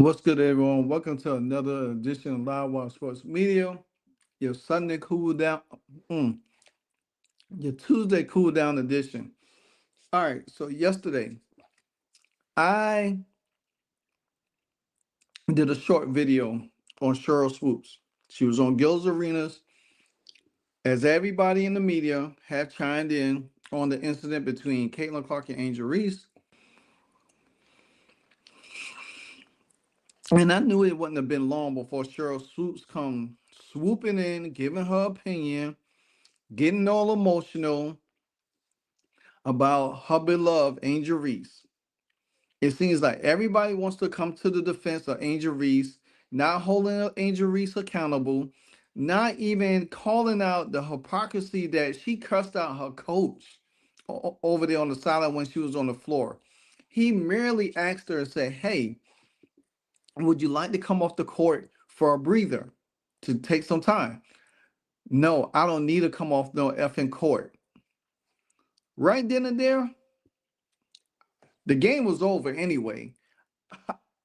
What's good, everyone? Welcome to another edition of Live Wire Sports Media. Your Sunday cool down, mm, your Tuesday cool down edition. All right, so yesterday I did a short video on Sheryl Swoopes. She was on Gil's Arenas, as everybody in the media had chimed in on the incident between Caitlin Clark and Angel Reese. And I knew it wouldn't have been long before Sheryl Swoopes come swooping in, giving her opinion, getting all emotional about her beloved Angel Reese. It seems like everybody wants to come to the defense of Angel Reese, not holding Angel Reese accountable, not even calling out the hypocrisy that she cussed out her coach over there on the sideline when she was on the floor. He merely asked her and said, "Hey, would you like to come off the court for a breather to take some time?" "No, I don't need to come off no effing court." Right then and there, the game was over anyway.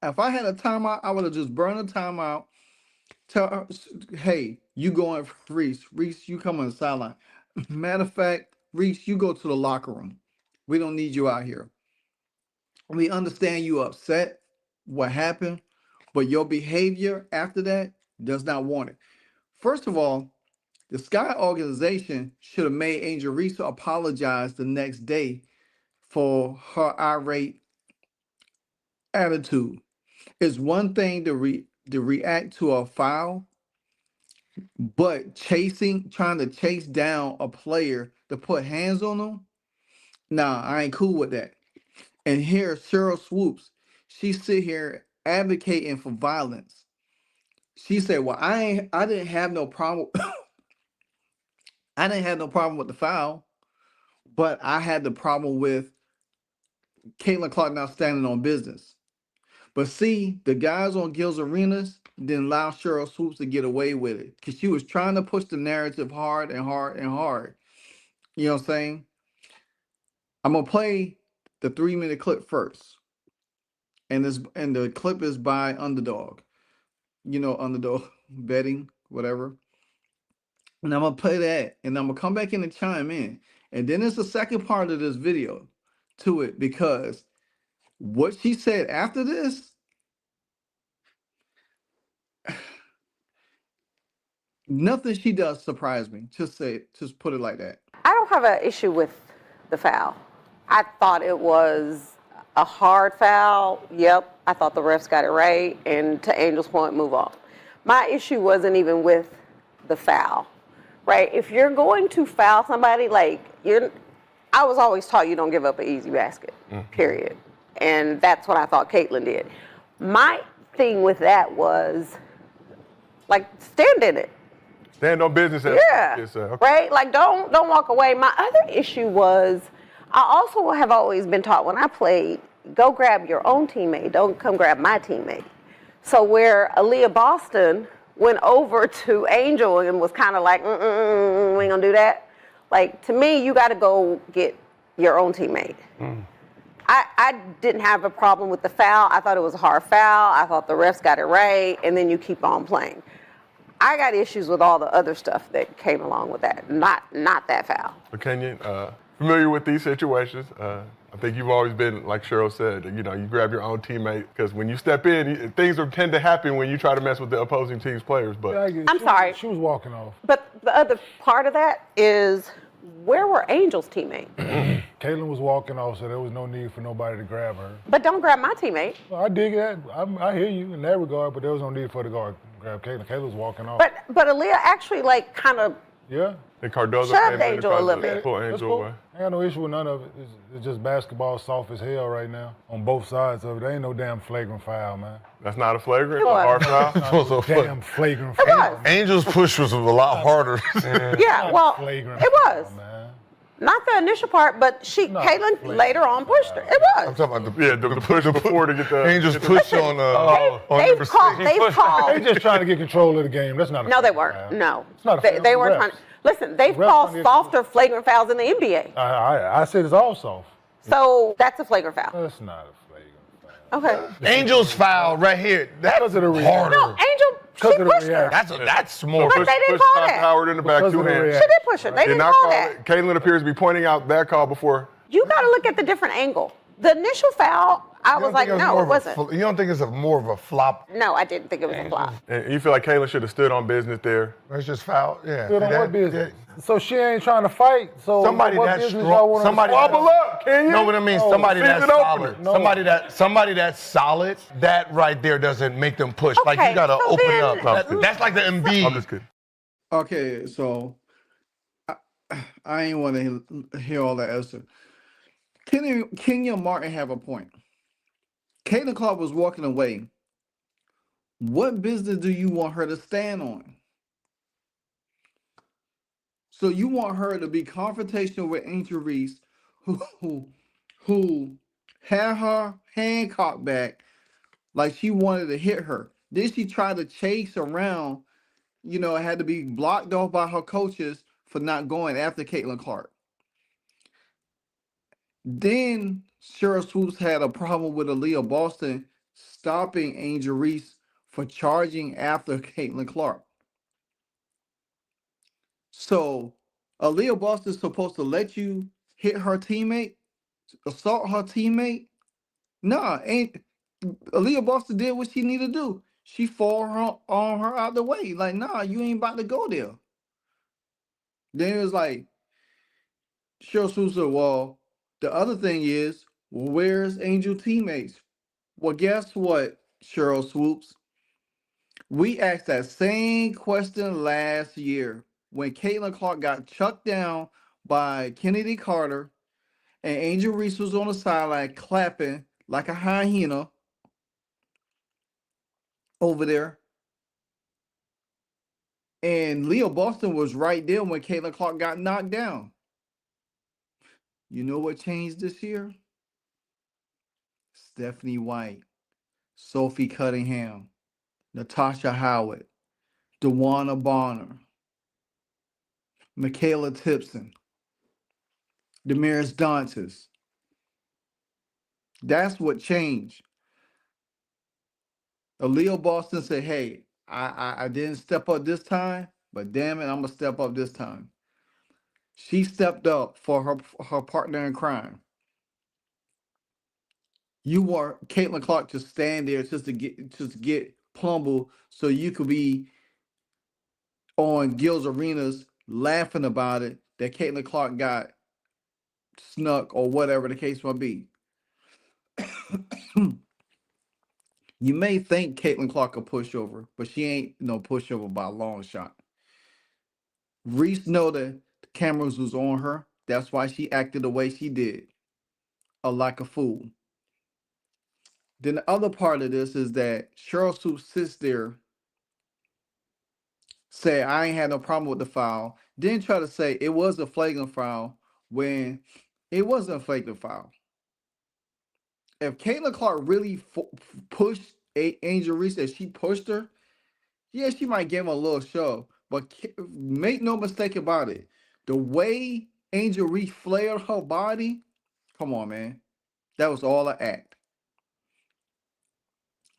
If I had a timeout, I would have just burned a timeout. Tell her, "Hey, you going for Reese. Reese, you come on the sideline. Matter of fact, Reese, you go to the locker room. We don't need you out here. We understand you upset what happened, but your behavior after that does not warrant it." First of all, the Sky organization should have made Angel Reese apologize the next day for her irate attitude. It's one thing to react to a foul, but trying to chase down a player to put hands on them, nah, I ain't cool with that. And here, Sheryl Swoopes, she sit here advocating for violence. She said, "Well, I didn't have no problem. I didn't have no problem with the foul, but I had the problem with Caitlin Clark not standing on business." But see, the guys on Gil's Arenas didn't allow Sheryl Swoopes to get away with it because she was trying to push the narrative hard and hard and hard. You know what I'm saying? I'm gonna play the 3-minute clip first, and the clip is by Underdog. You know, Underdog betting, whatever. And I'm gonna play that, and I'm gonna come back in and chime in. And then there's the second part of this video to it because what she said after this, nothing she does surprised me. Just put it like that. I don't have an issue with the foul. I thought it was a hard foul. Yep, I thought the refs got it right. And to Angel's point, move on. My issue wasn't even with the foul, right? If you're going to foul somebody, I was always taught you don't give up an easy basket, period. And that's what I thought Caitlin did. My thing with that was, stand in it. Stand on business. Yeah, Okay. right? Don't walk away. My other issue was, I also have always been taught when I played, go grab your own teammate, don't come grab my teammate. So where Aaliyah Boston went over to Angel and was kind of like, we ain't gonna do that. To me, you gotta go get your own teammate. I didn't have a problem with the foul. I thought it was a hard foul. I thought the refs got it right, and then you keep on playing. I got issues with all the other stuff that came along with that, not that foul. But Kenyon, familiar with these situations. I think you've always been, like Sheryl said, you grab your own teammate, because when you step in, things tend to happen when you try to mess with the opposing team's players. But I'm sorry. She was walking off. But the other part of that is, where were Angel's teammates? Caitlin was walking off, so there was no need for nobody to grab her. But don't grab my teammate. Well, I dig that. I hear you in that regard, but there was no need for her to go grab Caitlin. Caitlin was walking off. But Aaliyah actually kind of and Cardozo shoved Angel a little bit. Pull Angel cool. away. I got no issue with none of it. It's just basketball soft as hell right now on both sides of it. There ain't no damn flagrant foul, man. That's not a flagrant? It was. Hard foul? No damn flagrant It foul. was. Angel's push was a lot harder. Yeah, well, Flagrant it was. foul, man. Not the initial part, but Caitlin flagrant later on pushed her. It I'm was. talking about The push before to get the Angel's push on They've number called. 6. They've called. They just trying to get control of the game. That's not a No, they flagrant weren't. foul. No, It's not a foul. they weren't Refs. trying. Listen, they've Refs called trying to get- softer flagrant fouls in the NBA. I said it's all soft. So that's a flagrant foul. That's not a flagrant foul. Okay. Angel's foul right here. That's Because of the reaction. harder. No, Angel, Because she of the pushed her. reaction. That's more. But they didn't push call Tasha that. Howard in the back, Because two of the hands. reaction. She did push her. They Did didn't not call call that. it. Caitlin appears to be pointing out that call before. You got to look at the different angle. The initial foul, I You was don't like, think no, it more of a wasn't. you don't think it's more of a flop? No, I didn't think it was a flop. And you feel like Caitlin should have stood on business there. It's just foul. Yeah. Stood on what business? So she ain't trying to fight. So Somebody what that business strong- y'all want somebody to that- Wobble up, can you? Know what I mean? No. Somebody that's Season solid. opener. No. Somebody that's solid. That right there doesn't make them push. Like Okay, you gotta so open then- up. No, I'm kidding. That's like the Embiid. I'm just kidding. Okay, so I ain't want to hear all that answer. Kenya Martin have a point. Caitlin Clark was walking away. What business do you want her to stand on? So you want her to be confrontational with Angel Reese, who had her hand caught back like she wanted to hit her. Then she tried to chase around, had to be blocked off by her coaches for not going after Caitlin Clark. Then Sheryl Swoopes had a problem with Aaliyah Boston stopping Angel Reese for charging after Caitlin Clark. So Aaliyah Boston's supposed to let you hit her teammate, assault her teammate. Nah, ain't Aaliyah Boston did what she needed to do. She fought her on her out the way. Like, nah, you ain't about to go there. Then it was like Sheryl Swoopes said, well, the other thing is, where's Angel teammates? Well, guess what, Sheryl Swoopes? We asked that same question last year when Caitlin Clark got chucked down by Kennedy Carter and Angel Reese was on the sideline clapping like a hyena over there. And Leo Boston was right there when Caitlin Clark got knocked down. You know what changed this year? Stephanie White, Sophie Cunningham, Natasha Howard, DeWanna Bonner, Michaela Tipson, Damaris Dantas. That's what changed. Aaliyah Boston said, hey, I didn't step up this time, but damn it, I'm going to step up this time. She stepped up for her partner in crime. You want Caitlin Clark to stand there just to get plumbled so you could be on Gil's Arenas laughing about it that Caitlin Clark got snuck or whatever the case might be. You may think Caitlin Clark a pushover, but she ain't no pushover by a long shot. Reese know that the cameras was on her. That's why she acted the way she did, like a fool. Then the other part of this is that Sheryl Swoopes sits there, say, I ain't had no problem with the foul, then try to say it was a flagrant foul when it wasn't a flagrant foul. If Caitlin Clark really pushed Angel Reese, as she pushed her, yeah, she might give him a little shove. But make no mistake about it, the way Angel Reese flared her body, come on, man, that was all an act.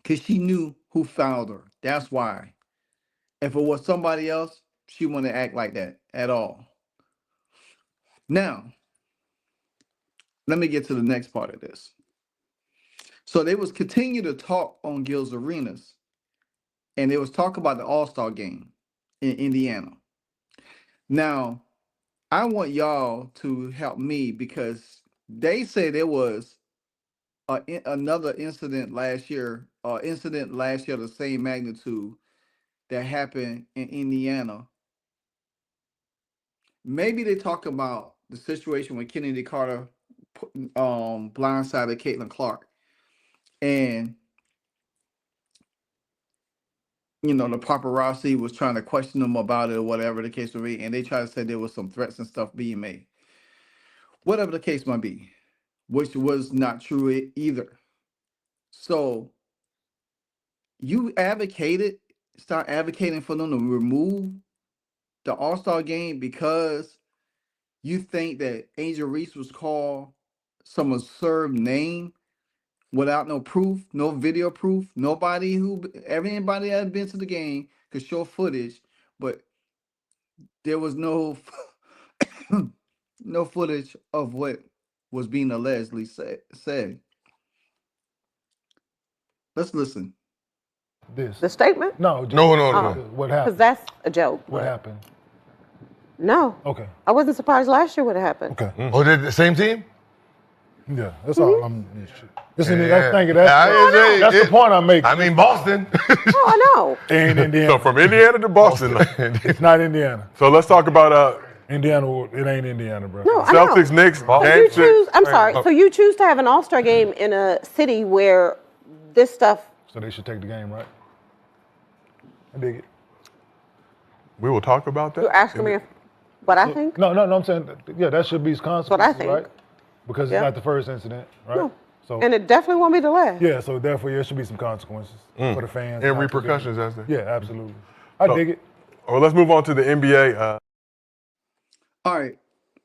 Because she knew who fouled her. That's why. If it was somebody else, she wouldn't act like that at all. Now, let me get to the next part of this. So they was continue to talk on Gil's Arenas, and they was talk about the All-Star game in Indiana. Now, I want y'all to help me because they say there was another incident last year, the same magnitude that happened in Indiana. Maybe they talk about the situation when Kennedy Carter blindsided Caitlin Clark, and the paparazzi was trying to question them about it or whatever the case may be, and they tried to say there was some threats and stuff being made. Whatever the case might be, which was not true either. So you start advocating for them to remove the All-Star game because you think that Angel Reese was called some absurd name without no proof, no video proof. Everybody that had been to the game could show footage, but there was no no footage of what was being allegedly said. Let's listen. This. The statement? No, just No. what Because happened? that's a joke. What but happened? No. Okay. I wasn't surprised last year what happened. Okay. Oh, they're the same team? Yeah, that's all I'm. Listen, Yeah. that's It's the point I'm making. I mean, Boston. Oh, I know. It ain't Indiana. So from Indiana to Boston. It's not Indiana. So let's talk about Indiana, it ain't Indiana, bro. No, I know. Celtics, Knicks, So game you 6. choose. I'm sorry. So you choose to have an All-Star game in a city where this stuff. So they should take the game, right? I dig it. We will talk about that. You're asking me what I think. No, I'm saying, yeah, that should be consequences, what I think. right? Because it's Yeah. not the first incident, right? No. So And it definitely won't be the last. yeah, so therefore there should be some consequences for the fans. And not to repercussions do it. as they. Yeah, absolutely. I So- dig it. Well, let's move on to the NBA. All right.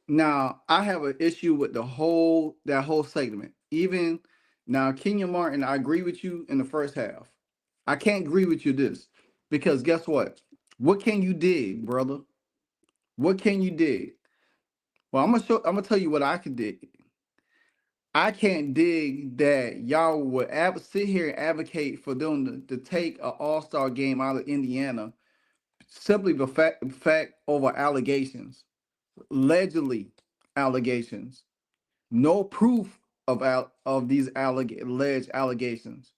Now I have an issue with that whole segment. Even now, Kenyon Martin, I agree with you in the first half. I can't agree with you this because guess what? What can you dig, brother? What can you dig? Well, I'm gonna tell you what I can dig. I can't dig that y'all would sit here and advocate for them to take an All-Star game out of Indiana simply the fact over allegations, allegedly allegations, no proof of these alleged allegations.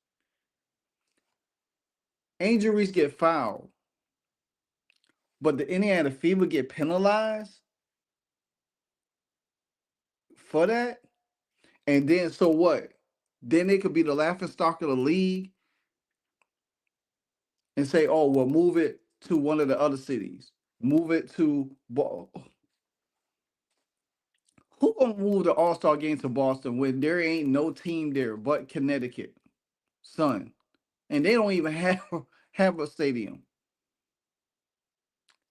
Angel Reese get fouled, but the Indiana Fever get penalized for that. And then so what? Then they could be the laughing stock of the league and say, "Oh, well, move it to one of the other cities. Move it to who gonna move the All-Star game to Boston when there ain't no team there but Connecticut, son, and they don't even have a stadium."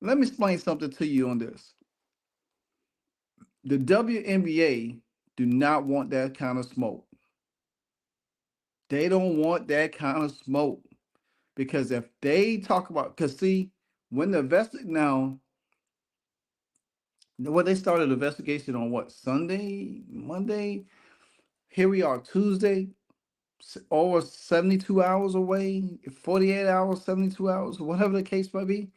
Let me explain something to you on this. The WNBA do not want that kind of smoke. They don't want that kind of smoke because if they talk about, because see, when the they started investigation on what, Sunday, Monday? Here we are, Tuesday, over 72 hours away, 48 hours, 72 hours, whatever the case might be.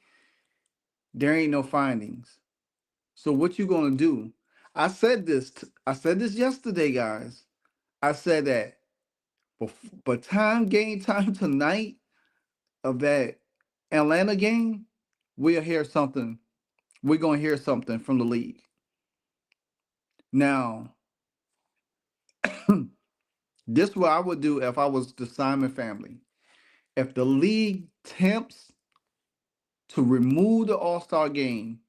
There ain't no findings. So what you gonna do? I said this yesterday, guys. I said that but game time tonight of that Atlanta game, we'll hear something. We're gonna hear something from the league. Now, this is what I would do if I was the Simon family. If the league attempts to remove the All-Star game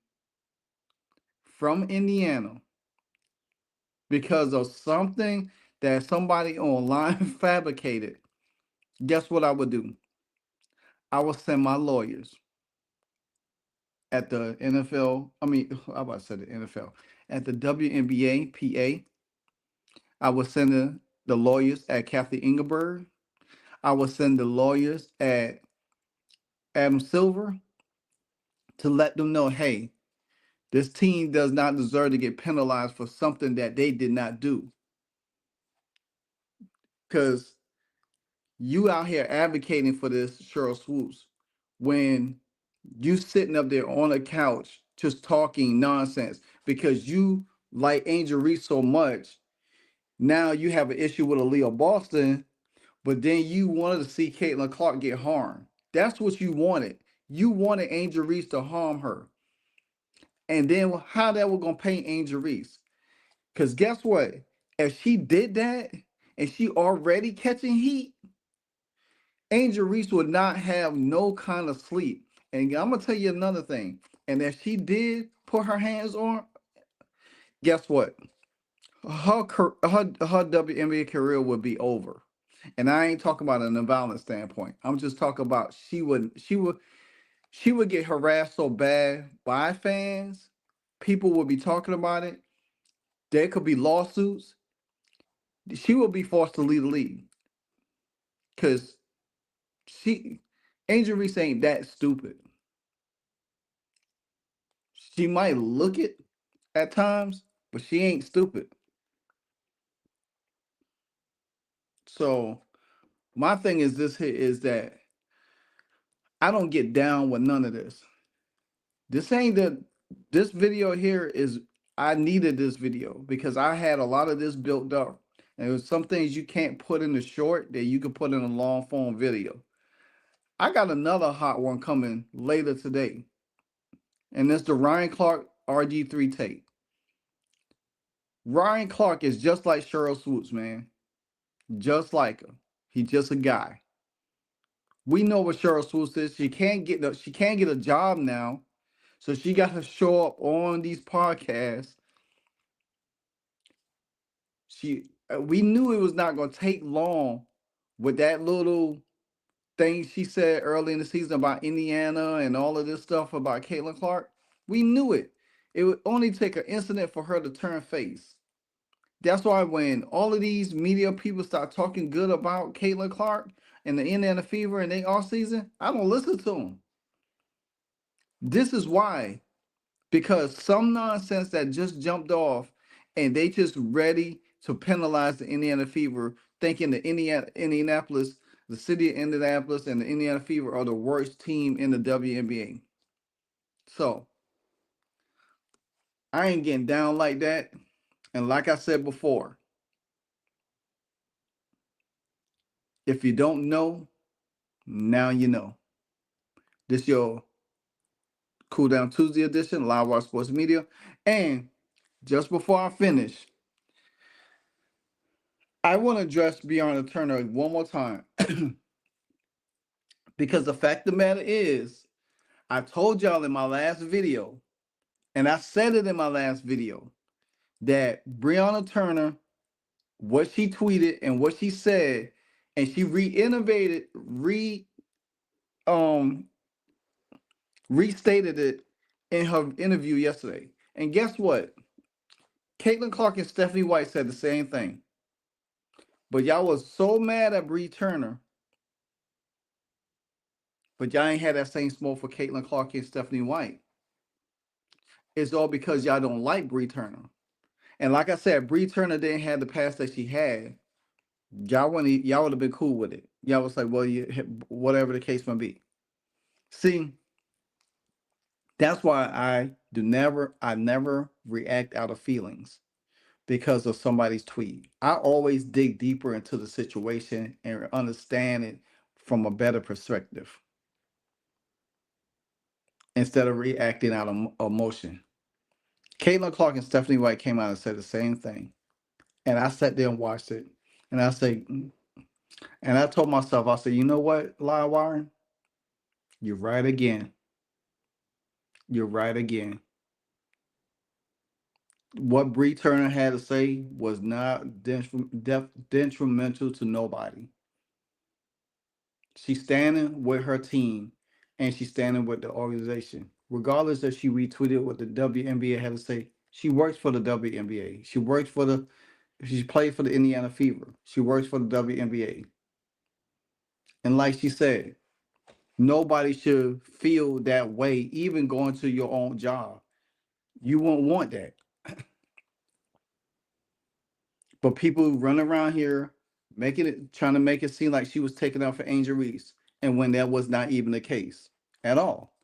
from Indiana because of something that somebody online fabricated, guess what I would do? I would send my lawyers at the NFL. I mean, I about to say the NFL at the WNBA PA. I would send the lawyers at Kathy Engelberg. I would send the lawyers at Adam Silver to let them know, hey, this team does not deserve to get penalized for something that they did not do. Because you out here advocating for this, Sheryl Swoopes, when you sitting up there on a couch just talking nonsense because you like Angel Reese so much. Now you have an issue with Aaliyah Boston, but then you wanted to see Caitlin Clark get harmed. That's what you wanted. You wanted Angel Reese to harm her. And then how that was gonna paint Angel Reese? Because guess what? If she did that and she already catching heat, Angel Reese would not have no kind of sleep. And I'm gonna tell you another thing. And if she did put her hands on, guess what? Her WNBA career would be over. And I ain't talking about an violent standpoint. I'm just talking about she would get harassed so bad by fans. People would be talking about it. There could be lawsuits. She will be forced to leave the league. because she Angel Reese ain't that stupid. She might look it at times, but she ain't stupid. So my thing is this here is that I don't get down with none of this. This ain't the this video here is I needed this video because I had a lot of this built up. And there was some things you can't put in the short that you can put in a long form video. I got another hot one coming later today. And that's the Ryan Clark RG3 tape. Ryan Clark is just like Sheryl Swoopes, man. Just like her. He's just a guy. We know what Sheryl Swoopes is. She can't get a job now. So she got to show up on these podcasts. We knew it was not going to take long with that little thing she said early in the season about Indiana and all of this stuff about Caitlin Clark. We knew it. It would only take an incident for her to turn face. That's why when all of these media people start talking good about Caitlin Clark and the Indiana Fever and they off season, I don't listen to them. This is why. Because some nonsense that just jumped off and they just ready to penalize the Indiana Fever, thinking the Indianapolis, the city of Indianapolis and the Indiana Fever are the worst team in the WNBA. So I ain't getting down like that. And like I said before, if you don't know, now you know. This your Cool Down Tuesday edition, Live Wire Sports Media. And just before I finish, I want to address Breonna Turner one more time. Because the fact of the matter is, I told y'all in my last video, and I said it in my last video, that Breonna Turner, what she tweeted and what she said, and she um restated it in her interview yesterday. And guess what? Caitlin Clark and Stephanie White said the same thing. But y'all was so mad at Bree Turner, but y'all ain't had that same smoke for Caitlin Clark and Stephanie White. It's all because y'all don't like Bree Turner. And like I said, Bree Turner didn't have the pass that she had. Y'all would have been cool with it. Y'all was like, well, whatever the case may be. See, that's why I never react out of feelings because of somebody's tweet. I always dig deeper into the situation and understand it from a better perspective instead of reacting out of emotion. Caitlin Clark and Stephanie White came out and said the same thing. And I sat there and watched it. And I say, and I told myself, I said, you know what, Livewire? You're right again. You're right again. What Bree Turner had to say was not detrimental to nobody. She's standing with her team and she's standing with the organization. Regardless if she retweeted what the WNBA had to say, she works for the WNBA. She played for the Indiana Fever. She works for the WNBA. And like she said, nobody should feel that way, even going to your own job. You won't want that. But people run around here trying to make it seem like she was taken out for Angel Reese, and when that was not even the case at all.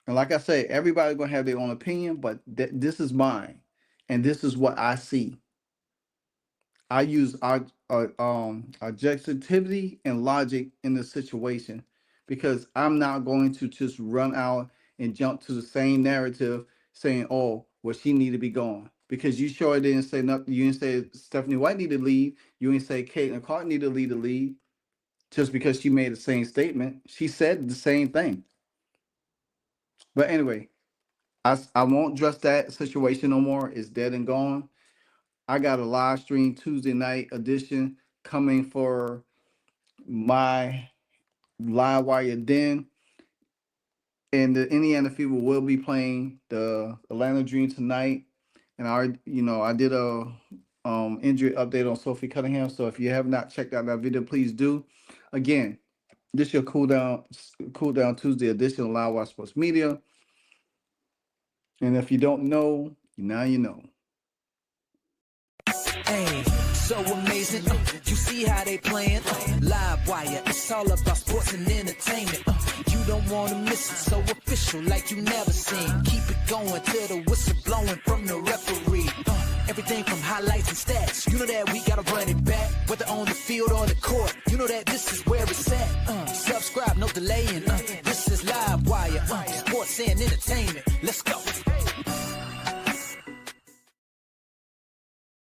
And like I say, everybody's gonna have their own opinion, but this is mine, and this is what I see. I use objectivity and logic in this situation because I'm not going to just run out and jump to the same narrative saying, "Oh, well, she need to be gone." Because you sure didn't say nothing. You didn't say Stephanie White need to leave. You didn't say Caitlin Clark need to leave the league just because she made the same statement. She said the same thing. But anyway, I won't address that situation no more. It's dead and gone. I got a live stream Tuesday night edition coming for my live wire den. And the Indiana Fever will be playing the Atlanta Dream tonight. And I did a injury update on Sophie Cunningham. So if you have not checked out that video, please do. Again, this is your cool down Tuesday edition of Live Watch Sports Media. And if you don't know, now you know. Hey, so amazing. You see how they playing. Live wire, it's all about sports and entertainment. You don't want to miss it, so official like you never seen. Keep it going till the whistle blowing from the referee. Everything from highlights and stats. You know that we gotta run it back, whether on the field or the court. You know that this is where it's at. Subscribe, no delaying. This is Live Wire, sports and entertainment. Let's go.